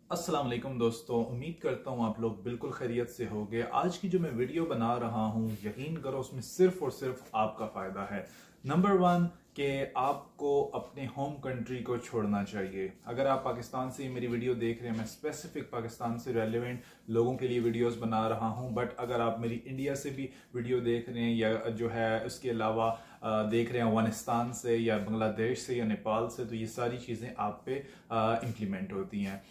अस्सलाम वालेकुम दोस्तों, उम्मीद करता हूँ आप लोग बिल्कुल खैरियत से होंगे। आज की जो मैं वीडियो बना रहा हूँ, यकीन करो उसमें सिर्फ और सिर्फ आपका फ़ायदा है। नंबर वन कि आपको अपने होम कंट्री को छोड़ना चाहिए। अगर आप पाकिस्तान से मेरी वीडियो देख रहे हैं, मैं स्पेसिफिक पाकिस्तान से रेलेवेंट लोगों के लिए वीडियोस बना रहा हूं, बट अगर आप मेरी इंडिया से भी वीडियो देख रहे हैं या जो है उसके अलावा देख रहे हैं अफगानिस्तान से या बांग्लादेश से या नेपाल से, तो ये सारी चीज़ें आप पे इम्प्लीमेंट होती हैं।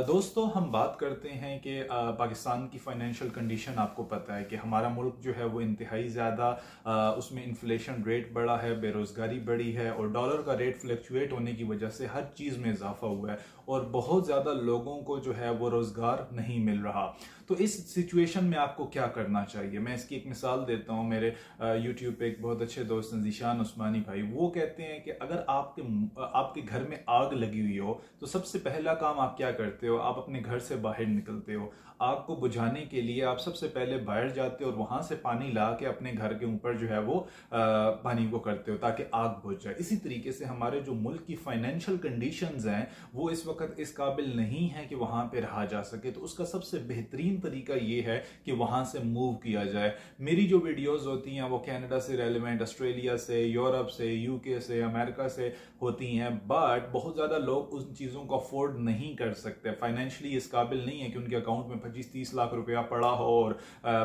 दोस्तों, हम बात करते हैं कि पाकिस्तान की फाइनेंशियल कंडीशन आपको पता है कि हमारा मुल्क जो है वो इंतहाई ज़्यादा उसमें इन्फ्लेशन रेट बढ़ा है, बेरोज़गारी बढ़ी है और डॉलर का रेट फ्लक्चुएट होने की वजह से हर चीज़ में इजाफा हुआ है और बहुत ज़्यादा लोगों को जो है वो रोज़गार नहीं मिल रहा। तो इस सिचुएशन में आपको क्या करना चाहिए, मैं इसकी एक मिसाल देता हूँ। मेरे यूट्यूब पे एक बहुत अच्छे दोस्त हैं ज़ीशान उस्मानी भाई, वो कहते हैं कि अगर आपके घर में आग लगी हुई हो तो सबसे पहला काम आप क्या करते हो? आप अपने घर से बाहर निकलते हो। आग को बुझाने के लिए आप सबसे पहले बाहर जाते हो और वहां से पानी ला के अपने घर के ऊपर जो है वो पानी को करते हो ताकि आग बुझ जाए। इसी तरीके से हमारे जो मुल्क की फाइनेंशियल कंडीशंस हैं वो इस वक्त इस काबिल नहीं है कि वहां पे रहा जा सके, तो उसका सबसे बेहतरीन तरीका ये है कि वहां से मूव किया जाए। मेरी जो वीडियोस होती हैं वो कनाडा से रेलिवेंट, ऑस्ट्रेलिया से, यूरोप से, यूके से, अमेरिका से होती हैं, बट बहुत ज्यादा लोग उन चीजों को अफोर्ड नहीं कर सकते, फाइनेंशियली इस काबिल नहीं है कि उनके अकाउंट में 25-30 लाख रुपया पड़ा हो और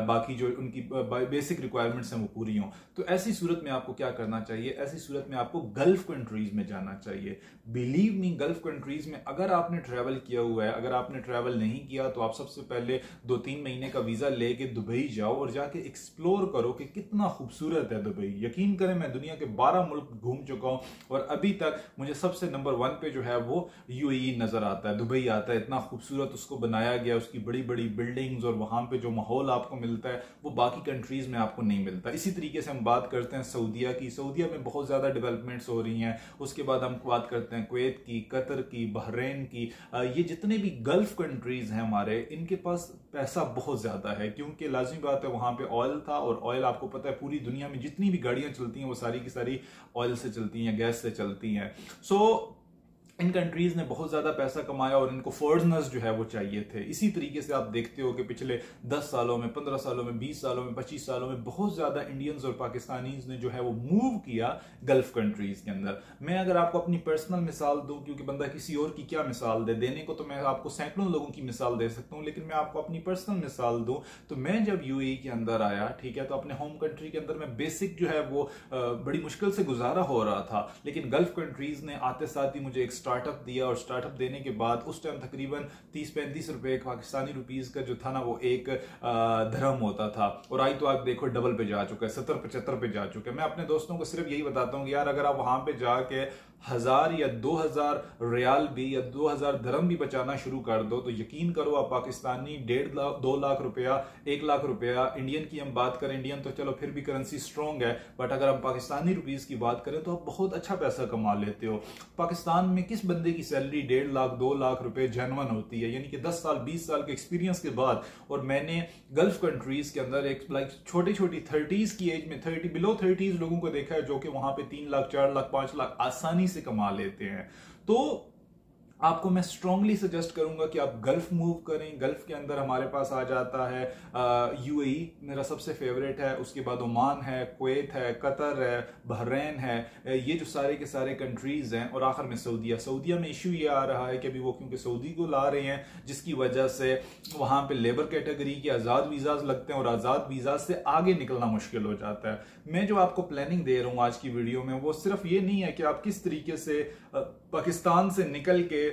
बाकी जो उनकी बेसिक रिक्वायरमेंट्स हैं वो पूरी हो। तो ऐसी सूरत में आपको क्या करना चाहिए? ऐसी सूरत में आपको गल्फ कंट्रीज में जाना चाहिए। बिलीव मी, गल्फ कंट्रीज में अगर आपने ट्रैवल किया हुआ है, अगर आपने ट्रैवल नहीं किया तो आप सबसे पहले 2-3 महीने का वीजा लेके दुबई जाओ और जाके एक्सप्लोर करो कि कितना खूबसूरत है दुबई। यकीन करें, मैं दुनिया के 12 मुल्क घूम चुका हूं और अभी तक मुझे सबसे नंबर 1 पे जो है वो यूएई नजर आता है, दुबई आता है। इतना खूबसूरत उसको बनाया गया, उसकी बड़ी बड़ी बिल्डिंग्स और वहां पे जो माहौल आपको मिलता है वो बाकी कंट्रीज में आपको नहीं मिलता। इसी तरीके से हम बात करते हैं सऊदीया की। सऊदीया में बहुत ज्यादा डेवलपमेंट्स हो रही हैं। उसके बाद हम बात करते हैं कुवैत की, कतर की, बहरीन की। ये जितने भी गल्फ कंट्रीज हैं हमारे, इनके पास पैसा बहुत ज्यादा है क्योंकि लाजमी बात है वहां पे ऑयल था और ऑयल आपको पता है पूरी दुनिया में जितनी भी गाड़ियां चलती हैं वो सारी की सारी ऑयल से चलती हैं, गैस से चलती हैं। सो इन कंट्रीज ने बहुत ज्यादा पैसा कमाया और इनको फॉरेनर्स जो है वो चाहिए थे। इसी तरीके से आप देखते हो कि पिछले 10 सालों में, 15 सालों में, 20 सालों में, 25 सालों में बहुत ज्यादा इंडियंस और पाकिस्तानीज ने जो है वो मूव किया गल्फ कंट्रीज के अंदर। मैं अगर आपको अपनी पर्सनल मिसाल दूं, क्योंकि बंदा किसी और की क्या मिसाल दे, देने को तो मैं आपको सैकड़ों लोगों की मिसाल दे सकता हूं, लेकिन मैं आपको अपनी पर्सनल मिसाल दूं तो मैं जब यूएई के अंदर आया, ठीक है, तो अपने होम कंट्री के अंदर मैं बेसिक जो है वो बड़ी मुश्किल से गुजारा हो रहा था, लेकिन गल्फ कंट्रीज ने आते साथ ही मुझे एक स्टार्टअप दिया और स्टार्टअप देने के बाद उस टाइम तकरीबन 30-35 रुपए पाकिस्तानी रुपीस का जो था ना वो एक धर्म होता था, और आज तो आप देखो डबल पे जा चुका है, 70-75 पे जा चुका है। मैं अपने दोस्तों को सिर्फ यही बताता हूँ कि यार अगर आप वहां पे जाके 1000 या 2000 रियाल भी या 2000 धर्म भी बचाना शुरू कर दो तो यकीन करो आप पाकिस्तानी 1.5 लाख 2 लाख रुपया, 1 लाख रुपया, इंडियन की हम बात करें, इंडियन तो चलो फिर भी करेंसी स्ट्रॉन्ग है, बट अगर हम पाकिस्तानी रुपीस की बात करें तो आप बहुत अच्छा पैसा कमा लेते हो। पाकिस्तान में किस बंदे की सैलरी 1.5 लाख 2 लाख रुपए जेन्युइन होती है, यानी कि 10 साल 20 साल के एक्सपीरियंस के बाद। और मैंने गल्फ कंट्रीज के अंदर एक छोटी छोटी 30s की एज में, 30 बिलो 30s लोगों को देखा है जो कि वहां पे 3 लाख 4 लाख 5 लाख आसानी से कमा लेते हैं। तो आपको मैं स्ट्रांगली सजेस्ट करूंगा कि आप गल्फ मूव करें। गल्फ के अंदर हमारे पास आ जाता है यूएई, मेरा सबसे फेवरेट है, उसके बाद ओमान है, कुवैत है, कतर है, बहरीन है, ये जो सारे के सारे कंट्रीज हैं, और आखिर में सऊदीया। सऊदीया में इश्यू ये आ रहा है कि अभी वो क्योंकि सऊदी को ला रहे हैं, जिसकी वजह से वहां पे लेबर कैटेगरी के आजाद वीजाज लगते हैं और आजाद वीजा से आगे निकलना मुश्किल हो जाता है। मैं जो आपको प्लानिंग दे रहा हूं आज की वीडियो में वो सिर्फ ये नहीं है कि आप किस तरीके से पाकिस्तान से निकल के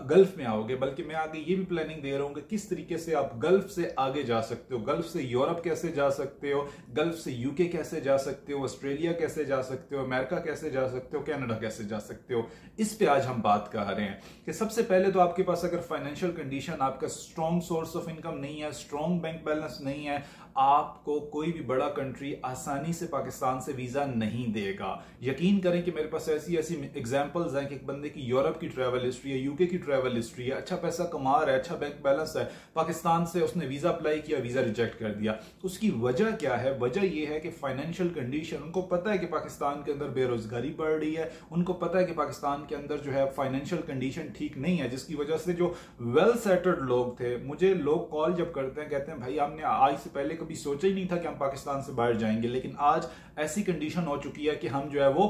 गल्फ में आओगे, बल्कि मैं आगे ये भी प्लानिंग दे रहा हूं कि किस तरीके से आप गल्फ से आगे जा सकते हो। गल्फ से यूरोप कैसे जा सकते हो, गल्फ से यूके कैसे जा सकते हो, ऑस्ट्रेलिया कैसे जा सकते हो, अमेरिका कैसे जा सकते हो, कनाडा कैसे जा सकते हो। इस पे आज हम बात कर रहे हैं कि सबसे पहले तो आपके पास अगर फाइनेंशियल कंडीशन, आपका स्ट्रॉन्ग सोर्स ऑफ इनकम नहीं है, स्ट्रॉन्ग बैंक बैलेंस नहीं है, आपको कोई भी बड़ा कंट्री आसानी से पाकिस्तान से वीजा नहीं देगा। यकीन करें कि मेरे पास ऐसी ऐसी एग्जांपल्स हैं कि एक बंदे की यूरोप की ट्रैवल हिस्ट्री है, यूके की ट्रैवल हिस्ट्री है, अच्छा पैसा कमा रहा है, अच्छा बैंक बैलेंस है, पाकिस्तान से उसने वीजा अप्लाई किया, वीजा रिजेक्ट कर दिया। उसकी वजह क्या है? वजह यह है कि फाइनेंशियल कंडीशन, उनको पता है कि पाकिस्तान के अंदर बेरोजगारी बढ़ रही है, उनको पता है कि पाकिस्तान के अंदर जो है फाइनेंशियल कंडीशन ठीक नहीं है, जिसकी वजह से जो वेल सेटल्ड लोग थे, मुझे लोग कॉल जब करते हैं कहते हैं भाई हमने आज से पहले कभी सोचा ही नहीं था कि हम पाकिस्तान से बाहर जाएंगे, लेकिन आज ऐसी कंडीशन हो चुकी है कि हम जो है वो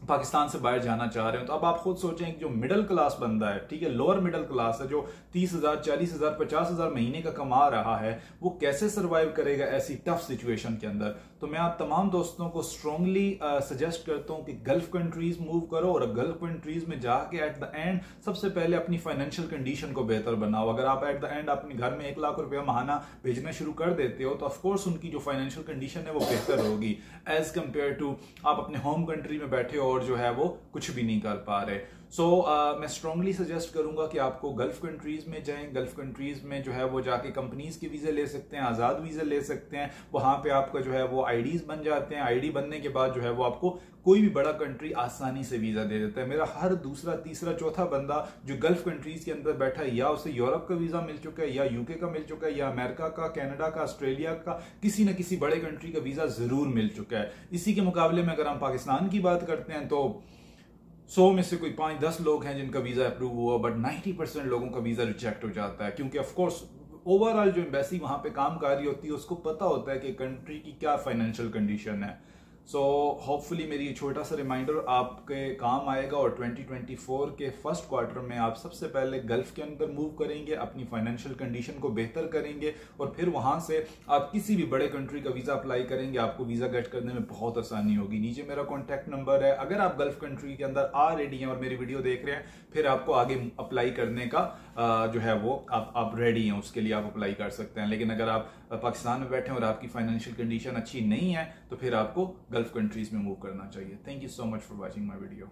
पाकिस्तान से बाहर जाना चाह रहे हो। तो अब आप खुद सोचें कि जो मिडिल क्लास बंदा है, ठीक है, लोअर मिडिल क्लास है, जो 30,000 40,000 50,000 महीने का कमा रहा है, वो कैसे सरवाइव करेगा ऐसी टफ सिचुएशन के अंदर। तो मैं आप तमाम दोस्तों को स्ट्रांगली सजेस्ट करता हूं कि गल्फ कंट्रीज मूव करो, और गल्फ कंट्रीज में जाके एट द एंड सबसे पहले अपनी फाइनेंशियल कंडीशन को बेहतर बनाओ। अगर आप एट द एंड अपने घर में 1 लाख रुपया महाना भेजना शुरू कर देते हो तो ऑफकोर्स उनकी जो फाइनेंशियल कंडीशन है वो बेहतर होगी एज कंपेयर टू आप अपने होम कंट्री में बैठे हो और जो है वो कुछ भी नहीं कर पा रहे। मैं स्ट्रांगली सजेस्ट करूंगा कि आपको गल्फ कंट्रीज में जाएं। गल्फ कंट्रीज में जो है वो जाके कंपनीज के वीजे ले सकते हैं, आजाद वीजे ले सकते हैं, वहां पे आपका जो है वो आईडीज बन जाते हैं। आईडी बनने के बाद जो है वो आपको कोई भी बड़ा कंट्री आसानी से वीजा दे देता है। मेरा हर दूसरा तीसरा चौथा बंदा जो गल्फ कंट्रीज के अंदर बैठा है, या उसे यूरोप का वीजा मिल चुका है, या यूके का मिल चुका है, या अमेरिका का, कनाडा का, ऑस्ट्रेलिया का, किसी न किसी बड़े कंट्री का वीजा जरूर मिल चुका है। इसी के मुकाबले में अगर हम पाकिस्तान की बात करते हैं तो 100 में से कोई 5-10 लोग हैं जिनका वीजा अप्रूव हुआ, बट 90% लोगों का वीजा रिजेक्ट हो जाता है, क्योंकि ऑफ कोर्स ओवरऑल जो एम्बेसी वहां पे काम कर रही होती है उसको पता होता है कि कंट्री की क्या फाइनेंशियल कंडीशन है। सो होपफुली मेरी ये छोटा सा रिमाइंडर आपके काम आएगा, और 2024 के फर्स्ट क्वार्टर में आप सबसे पहले गल्फ के अंदर मूव करेंगे, अपनी फाइनेंशियल कंडीशन को बेहतर करेंगे, और फिर वहां से आप किसी भी बड़े कंट्री का वीजा अप्लाई करेंगे, आपको वीजा गेट करने में बहुत आसानी होगी। नीचे मेरा कॉन्टैक्ट नंबर है, अगर आप गल्फ कंट्री के अंदर ऑलरेडी हैं और मेरी वीडियो देख रहे हैं, फिर आपको आगे अप्लाई करने का जो है वो आप रेडी हैं, उसके लिए आप अप्लाई कर सकते हैं। लेकिन अगर आप पाकिस्तान में बैठे हैं और आपकी फाइनेंशियल कंडीशन अच्छी नहीं है तो फिर आपको गल्फ कंट्रीज में मूव करना चाहिए। Thank you so much for watching my video.